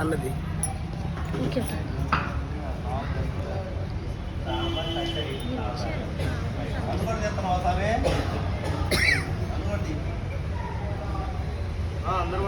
అన్నది అందరూ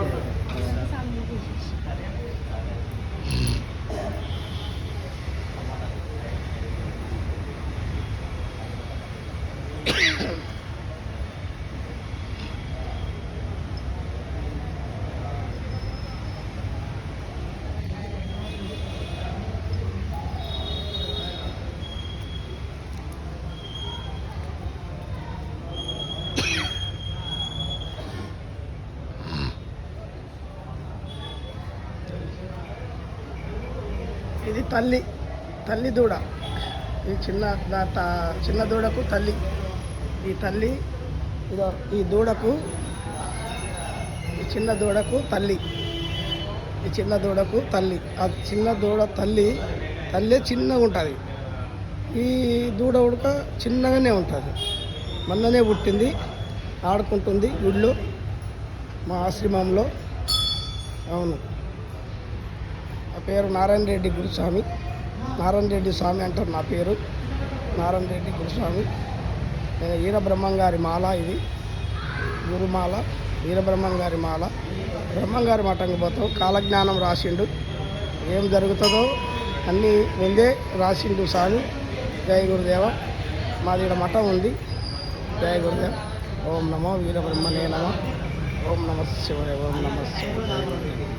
ఇది తల్లి దూడ. ఈ చిన్న దూడకు తల్లి. ఈ తల్లి ఇదో ఈ దూడకు ఈ చిన్న దూడకు తల్లి. ఈ చిన్న దూడకు తల్లి. ఆ చిన్న దూడ తల్లి చిన్నగా ఉంటుంది. ఈ దూడ ఉడక చిన్నగానే ఉంటుంది. మొన్ననే పుట్టింది, ఆడుకుంటుంది ఊళ్ళో మా ఆశ్రమంలో. అవును, నా పేరు నారాయణ రెడ్డి గురుస్వామి. నారాయణ రెడ్డి స్వామి అంటారు నా పేరు. నారాయణ రెడ్డి గురుస్వామి. నేను వీరబ్రహ్మంగారి మాల. ఇది గురుమాల, వీరబ్రహ్మంగారి మాల. బ్రహ్మంగారి మఠంకి పోతాం. కాలజ్ఞానం రాసిండు, ఏం జరుగుతుందో అన్నీ ముందే రాసిండు స్వామి. జయ గురుదేవ. మాది ఇక్కడ మఠం ఉంది. జయ గురుదేవ. ఓం నమో వీరబ్రహ్మణే నమః. ఓం నమః శివాయ. ఓం నమః శివాయ.